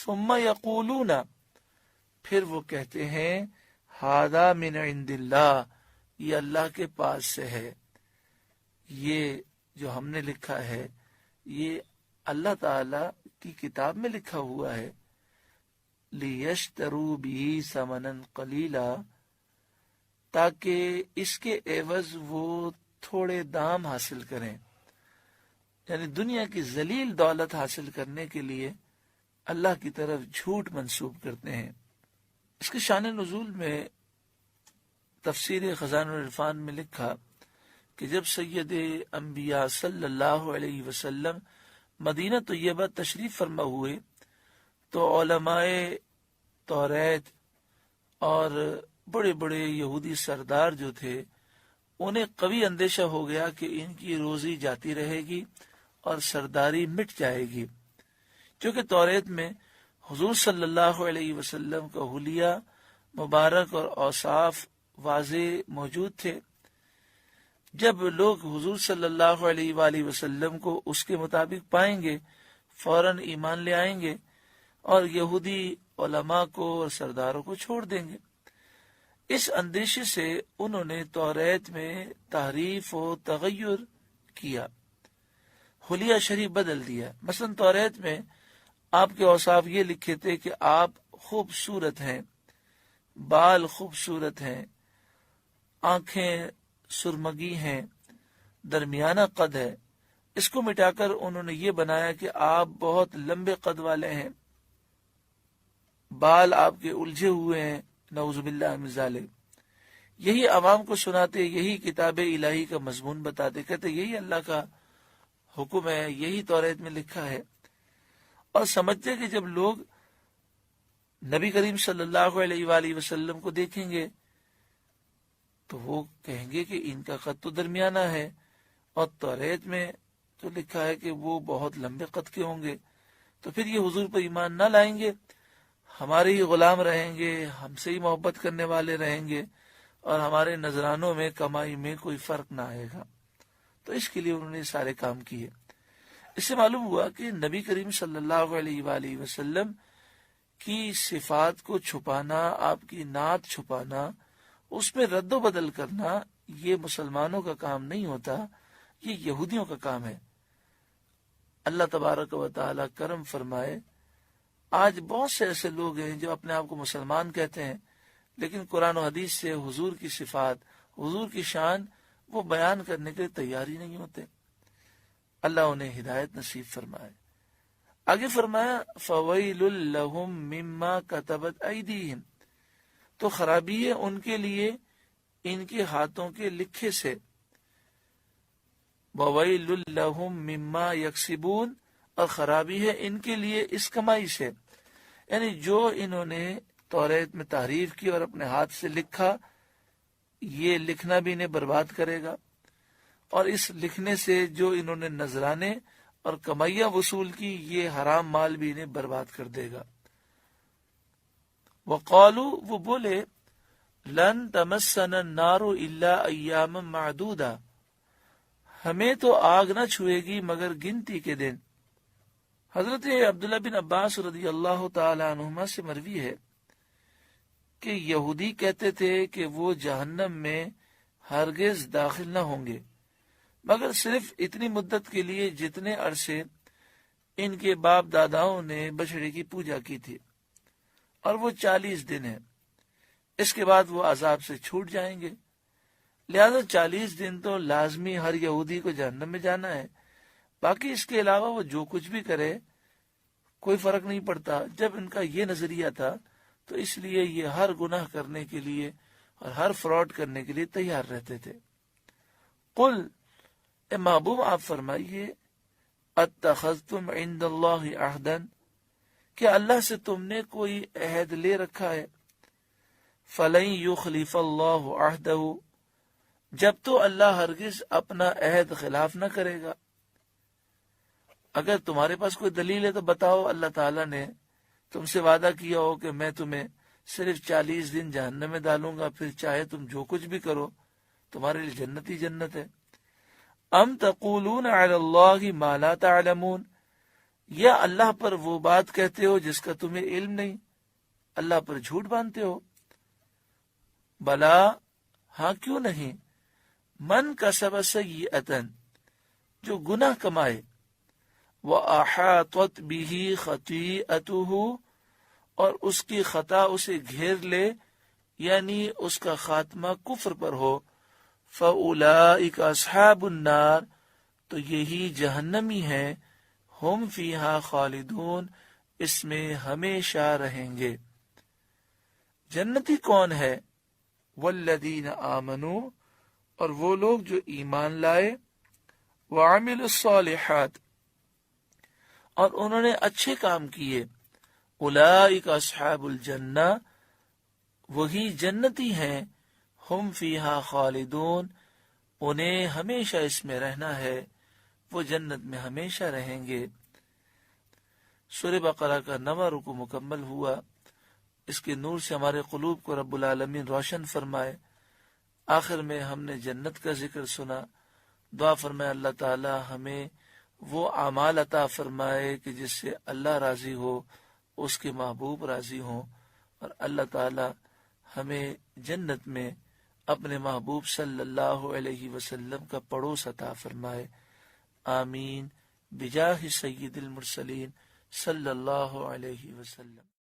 ثم یقولون، پھر وہ کہتے ہیں ھذا من عند اللہ، یہ اللہ کے پاس سے ہے، یہ جو ہم نے لکھا ہے یہ اللہ تعالی کی کتاب میں لکھا ہوا ہے، لیشتروا بہ ثمنا قلیلا، تاکہ اس کے عوض وہ تھوڑے دام حاصل کریں، یعنی دنیا کی ذلیل دولت حاصل کرنے کے لیے اللہ کی طرف جھوٹ منسوب کرتے ہیں۔ اس کے شان نزول میں تفسیر خزائن العرفان میں لکھا کہ جب سید انبیاء صلی اللہ علیہ وسلم مدینہ طیبہ تشریف فرما ہوئے تو علماء توریت اور بڑے بڑے یہودی سردار جو تھے انہیں قوی اندیشہ ہو گیا کہ ان کی روزی جاتی رہے گی اور سرداری مٹ جائے گی، کیونکہ توریت میں حضور صلی اللہ علیہ وسلم کا حلیہ مبارک اور اوصاف واضح موجود تھے۔ جب لوگ حضور صلی اللہ علیہ وآلہ وسلم کو اس کے مطابق پائیں گے فوراً ایمان لے آئیں گے اور یہودی علماء کو اور سرداروں کو چھوڑ دیں گے۔ اس اندیشے سے انہوں نے توریت میں تحریف و تغیر کیا، حلیہ شریف بدل دیا۔ مثلا توریت میں آپ کے اوصاف یہ لکھے تھے کہ آپ خوبصورت ہیں، بال خوبصورت ہیں، آنکھیں سرمگی ہیں، درمیانہ قد ہے۔ اس کو مٹا کر انہوں نے یہ بنایا کہ آپ بہت لمبے قد والے ہیں، بال آپ کے الجھے ہوئے ہیں، نعوذ باللہ من ذالک۔ یہی عوام کو سناتے، یہی کتاب الہی کا مضمون بتاتے، کہتے یہی اللہ کا حکم ہے، یہی توریت میں لکھا ہے، اور سمجھتے کہ جب لوگ نبی کریم صلی اللہ علیہ وآلہ وسلم کو دیکھیں گے تو وہ کہیں گے کہ ان کا قد تو درمیانہ ہے، اور توریت میں تو لکھا ہے کہ وہ بہت لمبے قد کے ہوں گے، تو پھر یہ حضور پر ایمان نہ لائیں گے، ہمارے ہی غلام رہیں گے، ہم سے ہی محبت کرنے والے رہیں گے، اور ہمارے نذرانوں میں کمائی میں کوئی فرق نہ آئے گا۔ تو اس کے لیے انہوں نے سارے کام کیے۔ اس سے معلوم ہوا کہ نبی کریم صلی اللہ علیہ وآلہ وسلم کی صفات کو چھپانا، آپ کی نعت چھپانا، اس میں رد و بدل کرنا، یہ مسلمانوں کا کام نہیں ہوتا، یہ یہودیوں کا کام ہے۔ اللہ تبارک و تعالی کرم فرمائے، آج بہت سے ایسے لوگ ہیں جو اپنے آپ کو مسلمان کہتے ہیں لیکن قرآن و حدیث سے حضور کی صفات، حضور کی شان وہ بیان کرنے کے لیے تیار ہی نہیں ہوتے۔ اللہ انہیں ہدایت نصیب فرمائے۔ آگے فرمایا فَوَيْلٌ لَهُم مِّمَّا كَتَبَتْ أَيْدِيهِمْ، تو خرابی ہے ان کے لیے ان کے ہاتھوں کے لکھے سے، وَوَيْلٌ لَهُم مِّمَّا يَكْسِبُونَ، اور خرابی ہے ان کے لیے اس کمائی سے، یعنی جو انہوں نے توریت میں تحریف کی اور اپنے ہاتھ سے لکھا، یہ لکھنا بھی انہیں برباد کرے گا، اور اس لکھنے سے جو انہوں نے نذرانے اور کمائیاں وصول کی، یہ حرام مال بھی انہیں برباد کر دے گا۔ وقالو، وہ بولے لن تمسنا النار الا ایاما معدودہ، ہمیں تو آگ نہ چھوئے گی مگر گنتی کے دن۔ حضرت عبداللہ بن عباس رضی اللہ تعالی عنہما سے مروی ہے کہ یہودی کہتے تھے کہ وہ جہنم میں ہرگز داخل نہ ہوں گے مگر صرف اتنی مدت کے لیے جتنے عرصے ان کے باپ داداؤں نے بچڑے کی پوجا کی تھی، اور وہ 40 دن ہے۔ اس کے بعد وہ عذاب سے چھوٹ جائیں گے۔ لہذا 40 دن تو لازمی ہر یہودی کو جہنم میں جانا ہے، باقی اس کے علاوہ وہ جو کچھ بھی کرے کوئی فرق نہیں پڑتا۔ جب ان کا یہ نظریہ تھا تو اس لیے یہ ہر گناہ کرنے کے لیے اور ہر فراڈ کرنے کے لیے تیار رہتے تھے۔ قل، اے محبوب آپ فرمائیے، اتخذتم عند اللہ عہدا، کہ اللہ سے تم نے کوئی عہد لے رکھا ہے، فلن یخلف اللہ عہدہ، جب تو اللہ ہرگز اپنا عہد خلاف نہ کرے گا۔ اگر تمہارے پاس کوئی دلیل ہے تو بتاؤ، اللہ تعالیٰ نے تم سے وعدہ کیا ہو کہ میں تمہیں صرف 40 دن جہنم میں ڈالوں گا، پھر چاہے تم جو کچھ بھی کرو تمہارے لیے جنت ہی جنت ہے۔ ام تقولون علی اللہ ما لا تعلمون، یا اللہ پر وہ بات کہتے ہو جس کا تمہیں علم نہیں، اللہ پر جھوٹ باندھتے ہو؟ بلا، ہاں کیوں نہیں، من کسب سیئۃ، جو گناہ کمائے، وَأَحَاطَتْ بِهِ خَطِیئَتُهُ، اور اس کی خطا اسے گھیر لے، یعنی اس کا خاتمہ کفر پر ہو، فَأُولَئِكَ أَصْحَابُ النَّارِ، تو یہی جہنمی ہیں، ہم فیہا خالدون، اس میں ہمیشہ رہیں گے۔ جنتی کون ہے؟ والذین آمنوا، اور وہ لوگ جو ایمان لائے، وعملوا الصالحات، اور انہوں نے اچھے کام کیے، اولئک اصحاب الجنہ، وہی جنتی ہیں، ہم فیہا خالدون، انہیں ہمیشہ اس میں رہنا ہے، وہ جنت میں ہمیشہ رہیں گے۔ سورہ بقرہ کا 9واں رکوع مکمل ہوا۔ اس کے نور سے ہمارے قلوب کو رب العالمین روشن فرمائے۔ آخر میں ہم نے جنت کا ذکر سنا۔ دعا فرمائے اللہ تعالی ہمیں وہ اعمال عطا فرمائے کہ جس سے اللہ راضی ہو، اس کے محبوب راضی ہوں، اور اللہ تعالی ہمیں جنت میں اپنے محبوب صلی اللہ علیہ وسلم کا پڑوس عطا فرمائے۔ آمین بجاہ سید المرسلین صلی اللہ علیہ وسلم۔